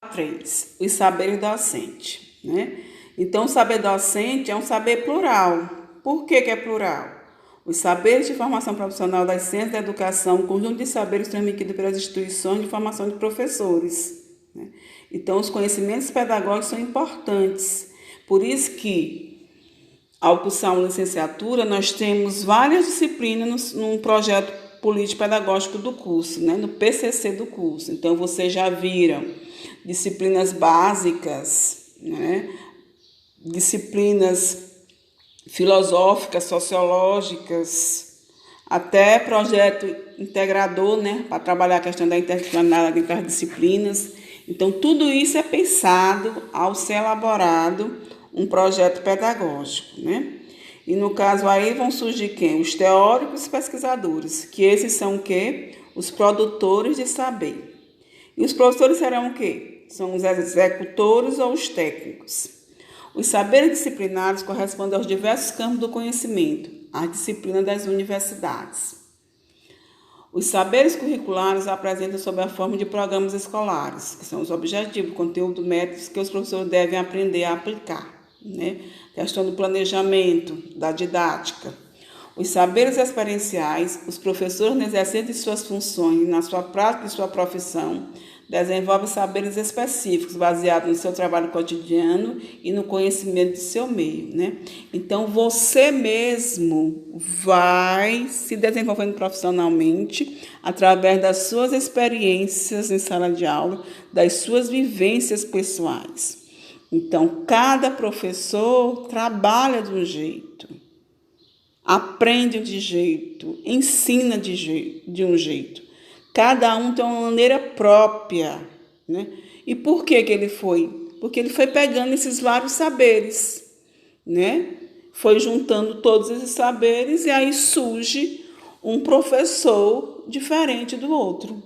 3. Os saberes docentes, né? Então, o saber docente é um saber plural. Por que é plural? Os saberes de formação profissional das ciências da educação, um conjunto de saberes transmitidos pelas instituições de formação de professores, né? Então, os conhecimentos pedagógicos são importantes. Por isso que, ao cursar uma licenciatura, nós temos várias disciplinas num projeto político-pedagógico do curso, né? No PCC do curso. Então, vocês já viram disciplinas básicas, né? Disciplinas filosóficas, sociológicas, até projeto integrador, né, para trabalhar a questão da interdisciplinaridade entre as disciplinas. Então, tudo isso é pensado ao ser elaborado um projeto pedagógico, né? E no caso aí vão surgir quem? Os teóricos e os pesquisadores, que esses são o quê? Os produtores de saber. E os professores serão o quê? São os executores ou os técnicos. Os saberes disciplinares correspondem aos diversos campos do conhecimento, às disciplinas das universidades. Os saberes curriculares apresentam sob a forma de programas escolares, que são os objetivos, conteúdo, métodos que os professores devem aprender a aplicar, né? A questão do planejamento, da didática. Os saberes experienciais, os professores no exercício de suas funções, na sua prática de sua profissão, desenvolvem saberes específicos baseados no seu trabalho cotidiano e no conhecimento de seu meio, né? Então, você mesmo vai se desenvolvendo profissionalmente através das suas experiências em sala de aula, das suas vivências pessoais. Então, cada professor trabalha de um jeito, aprende de jeito, ensina de um jeito. Cada um tem uma maneira própria, né? E por que ele foi? Porque ele foi pegando esses vários saberes, né? Foi juntando todos esses saberes e aí surge um professor diferente do outro.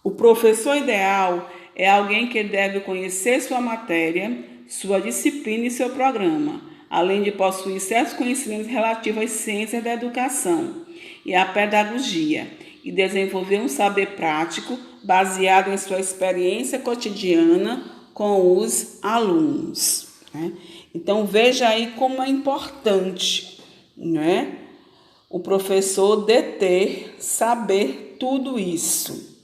O professor ideal é alguém que deve conhecer sua matéria, sua disciplina e seu programa, além de possuir certos conhecimentos relativos às ciências da educação e à pedagogia, e desenvolver um saber prático baseado em sua experiência cotidiana com os alunos, né? Então, veja aí como é importante, né, o professor deter, saber tudo isso.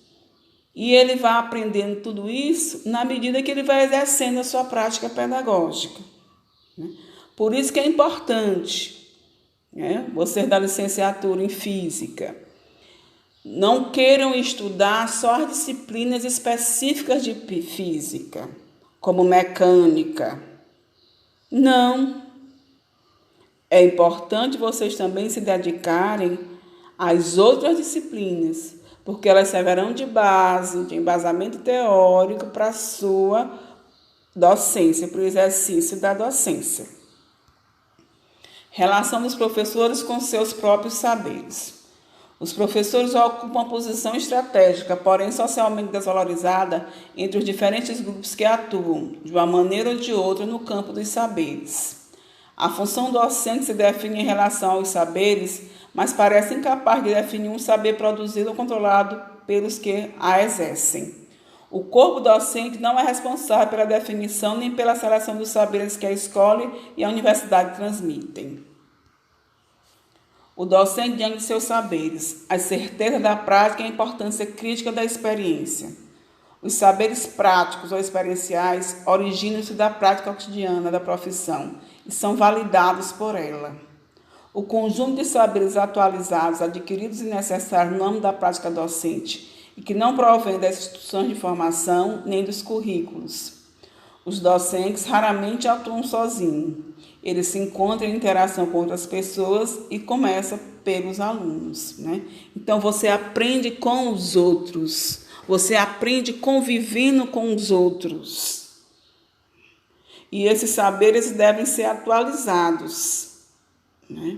E ele vai aprendendo tudo isso na medida que ele vai exercendo a sua prática pedagógica, né? Por isso que é importante, né, vocês da licenciatura em física, não queiram estudar só as disciplinas específicas de física, como mecânica. Não. É importante vocês também se dedicarem às outras disciplinas, porque elas servirão de base, de embasamento teórico para a sua docência, para o exercício da docência. Relação dos professores com seus próprios saberes. Os professores ocupam uma posição estratégica, porém socialmente desvalorizada, entre os diferentes grupos que atuam, de uma maneira ou de outra, no campo dos saberes. A função docente se define em relação aos saberes, mas parece incapaz de definir um saber produzido ou controlado pelos que a exercem. O corpo docente não é responsável pela definição nem pela seleção dos saberes que a escola e a universidade transmitem. O docente diante de seus saberes, a certeza da prática e a importância crítica da experiência. Os saberes práticos ou experienciais originam-se da prática cotidiana da profissão e são validados por ela. O conjunto de saberes atualizados, adquiridos e necessários no âmbito da prática docente e que não provém das instituições de formação nem dos currículos. Os docentes raramente atuam sozinhos. Eles se encontram em interação com outras pessoas e começa pelos alunos, né? Então, você aprende com os outros. Você aprende convivendo com os outros. E esses saberes devem ser atualizados, né?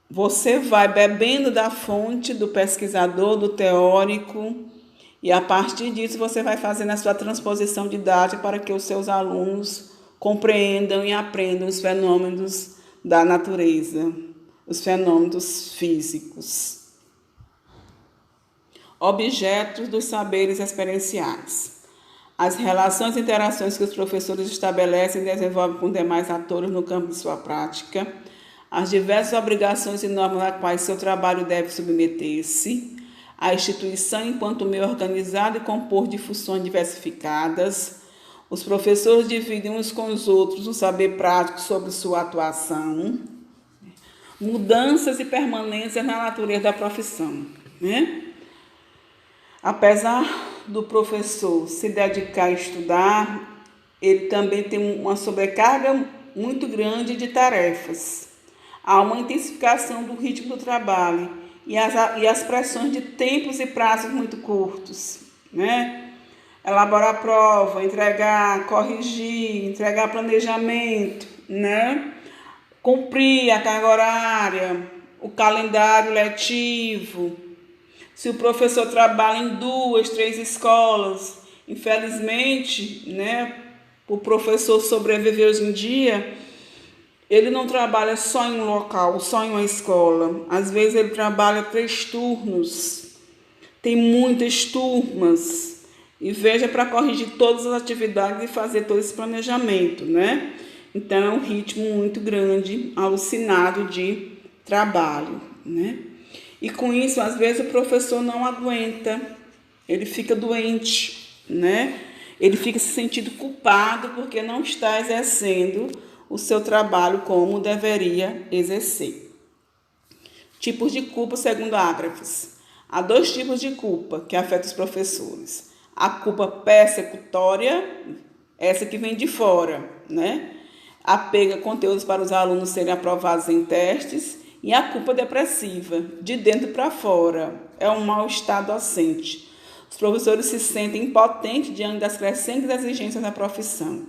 Você vai bebendo da fonte do pesquisador, do teórico, e a partir disso você vai fazendo a sua transposição didática para que os seus alunos compreendam e aprendam os fenômenos da natureza, os fenômenos físicos. Objetos dos saberes experienciais. as relações e interações que os professores estabelecem e desenvolvem com demais atores no campo de sua prática, as diversas obrigações e normas a quais seu trabalho deve submeter-se, a instituição enquanto meio organizado e composto de funções diversificadas. Os professores dividem uns com os outros o saber prático sobre sua atuação, mudanças e permanências na natureza da profissão, né? Apesar do professor se dedicar a estudar, ele também tem uma sobrecarga muito grande de tarefas. Há uma intensificação do ritmo do trabalho e as pressões de tempos e prazos muito curtos, né? Elaborar prova, entregar, corrigir, entregar planejamento, né? Cumprir a carga horária, o calendário letivo. Se o professor trabalha em 2, 3 escolas, infelizmente, né, o professor sobreviver hoje em dia, ele não trabalha só em um local, só em uma escola. Às vezes ele trabalha 3 turnos, tem muitas turmas. E veja para corrigir todas as atividades e fazer todo esse planejamento, né? Então é um ritmo muito grande, alucinado de trabalho, né? E com isso, às vezes, o professor não aguenta, ele fica doente, né? Ele fica se sentindo culpado porque não está exercendo o seu trabalho como deveria exercer. Tipos de culpa, segundo Ágrafes. Há 2 tipos de culpa que afetam os professores. A culpa persecutória, essa que vem de fora, né? Apega conteúdos para os alunos serem aprovados em testes, e a culpa depressiva, de dentro para fora, é um mal-estar docente. Os professores se sentem impotentes diante das crescentes exigências da profissão.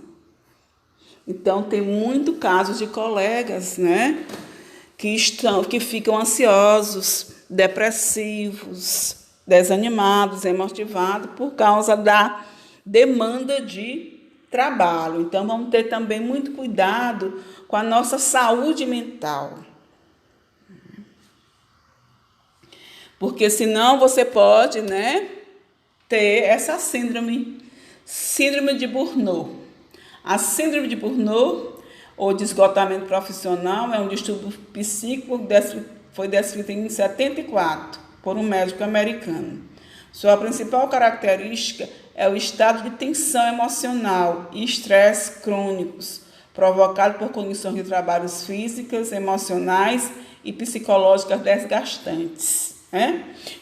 Então, tem muitos casos de colegas, né, que ficam ansiosos, depressivos, desanimados, desmotivados por causa da demanda de trabalho. Então, vamos ter também muito cuidado com a nossa saúde mental. Porque senão você pode, né, ter essa síndrome de Burnout. A síndrome de Burnout, ou de esgotamento profissional, é um distúrbio psíquico que foi descrito em 1974 por um médico americano. Sua principal característica é o estado de tensão emocional e estresse crônicos, provocado por condições de trabalhos físicas, emocionais e psicológicas desgastantes.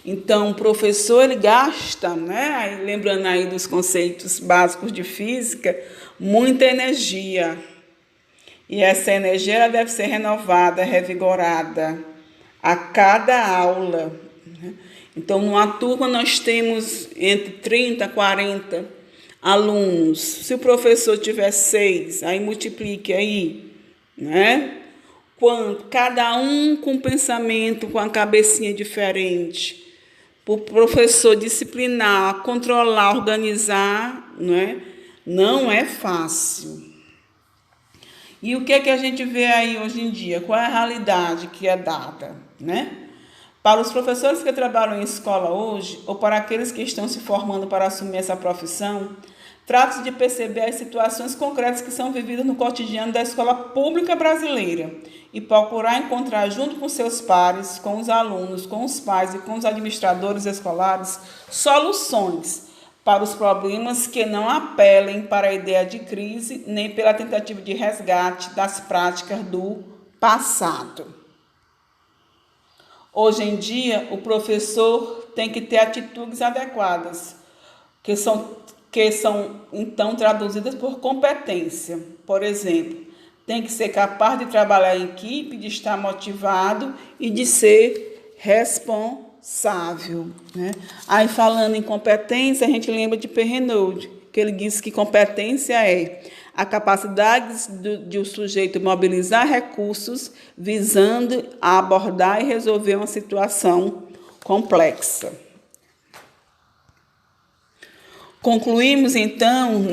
Então, o professor ele gasta, né, lembrando aí dos conceitos básicos de física, muita energia. E essa energia ela deve ser renovada, revigorada a cada aula. Então, numa turma nós temos entre 30 a 40 alunos. Se o professor tiver 6, aí multiplique aí, né? Cada um com um pensamento, com a cabecinha diferente. Para o professor disciplinar, controlar, organizar, não é fácil. E o que é que a gente vê aí hoje em dia? Qual é a realidade que é dada, né? Para os professores que trabalham em escola hoje, ou para aqueles que estão se formando para assumir essa profissão, trata-se de perceber as situações concretas que são vividas no cotidiano da escola pública brasileira e procurar encontrar, junto com seus pares, com os alunos, com os pais e com os administradores escolares, soluções para os problemas que não apelem para a ideia de crise nem pela tentativa de resgate das práticas do passado. Hoje em dia, o professor tem que ter atitudes adequadas, que são então traduzidas por competência. Por exemplo, tem que ser capaz de trabalhar em equipe, de estar motivado e de ser responsável, né? Aí, falando em competência, a gente lembra de Perrenot, que ele disse que competência é a capacidade de o sujeito mobilizar recursos visando a abordar e resolver uma situação complexa. Concluímos, então,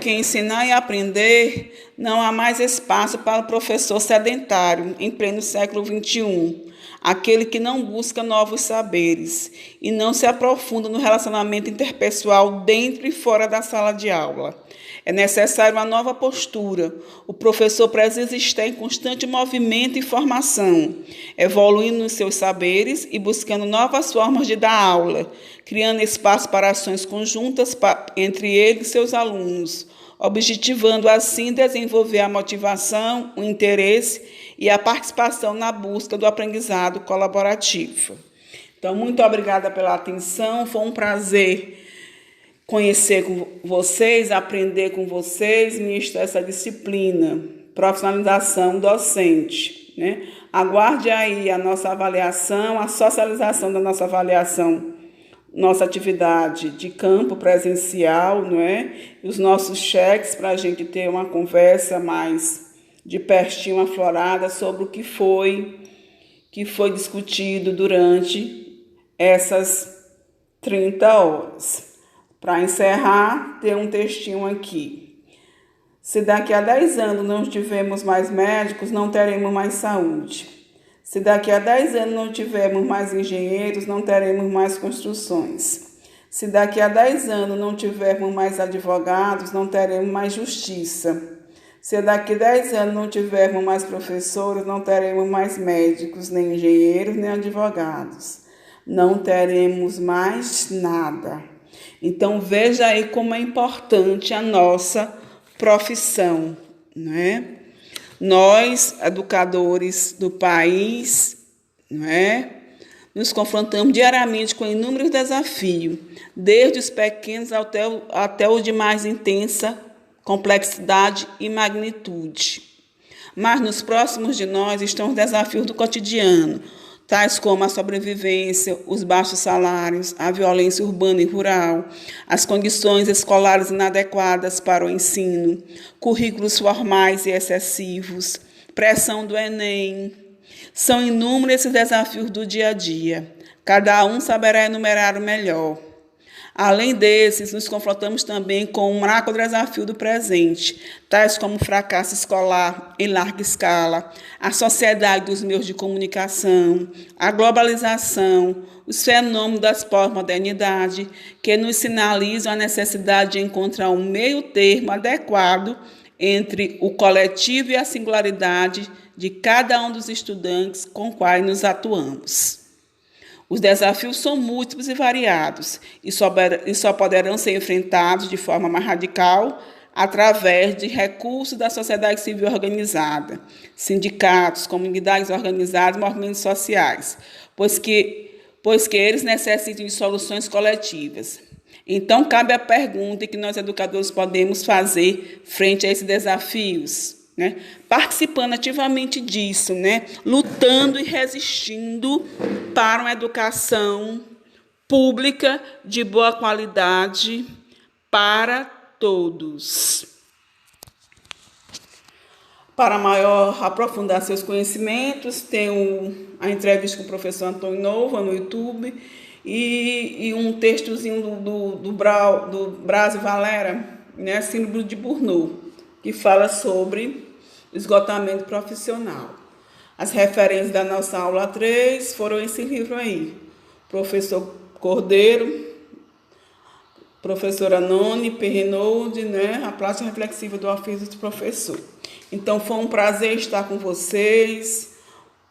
que ensinar e aprender não há mais espaço para o professor sedentário em pleno século XXI. aquele que não busca novos saberes e não se aprofunda no relacionamento interpessoal dentro e fora da sala de aula. É necessária uma nova postura. O professor precisa estar em constante movimento e formação, evoluindo nos seus saberes e buscando novas formas de dar aula, criando espaço para ações conjuntas entre ele e seus alunos, objetivando assim desenvolver a motivação, o interesse e a participação na busca do aprendizado colaborativo. Então, muito obrigada pela atenção, foi um prazer conhecer com vocês, aprender com vocês, ministrar essa disciplina, profissionalização docente, né? Aguarde aí a nossa avaliação, a socialização da nossa avaliação, nossa atividade de campo presencial, não é? Os nossos cheques para a gente ter uma conversa mais de pertinho aflorada sobre o que foi discutido durante essas 30 horas. Para encerrar, tem um textinho aqui. Se daqui a 10 anos não tivermos mais médicos, não teremos mais saúde. Se daqui a 10 anos não tivermos mais engenheiros, não teremos mais construções. Se daqui a 10 anos não tivermos mais advogados, não teremos mais justiça. Se daqui a 10 anos não tivermos mais professores, não teremos mais médicos, nem engenheiros, nem advogados. Não teremos mais nada. Então, veja aí como é importante a nossa profissão, não é? Nós, educadores do país, não é? Nos confrontamos diariamente com inúmeros desafios, desde os pequenos até os de mais intensa complexidade e magnitude. Mas nos próximos de nós estão os desafios do cotidiano, tais como a sobrevivência, os baixos salários, a violência urbana e rural, as condições escolares inadequadas para o ensino, currículos formais e excessivos, pressão do Enem. São inúmeros esses desafios do dia a dia. Cada um saberá enumerar o melhor. Além desses, nos confrontamos também com um macro desafio do presente, tais como o fracasso escolar em larga escala, a sociedade dos meios de comunicação, a globalização, os fenômenos da pós-modernidade, que nos sinalizam a necessidade de encontrar um meio termo adequado entre o coletivo e a singularidade de cada um dos estudantes com quais nos atuamos. Os desafios são múltiplos e variados e só poderão ser enfrentados de forma mais radical através de recursos da sociedade civil organizada, sindicatos, comunidades organizadas e movimentos sociais, pois que eles necessitam de soluções coletivas. Então, cabe a pergunta que nós, educadores, podemos fazer frente a esses desafios, né? Participando ativamente disso, né? Lutando e resistindo para uma educação pública de boa qualidade para todos. Para maior aprofundar seus conhecimentos, tem a entrevista com o professor Antônio Nova no YouTube e um textozinho do Braulio Valera, né? Síndrome de Burnout, que fala sobre esgotamento profissional. As referências da nossa aula 3 foram esse livro aí. Professor Cordeiro, professora Noni Perrenold, né? A plástica reflexiva do ofício do professor. Então, foi um prazer estar com vocês.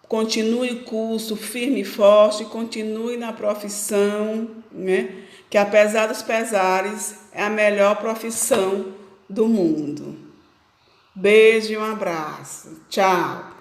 Continue o curso firme e forte, continue na profissão, né? Que apesar dos pesares, é a melhor profissão do mundo. Beijo e um abraço. Tchau.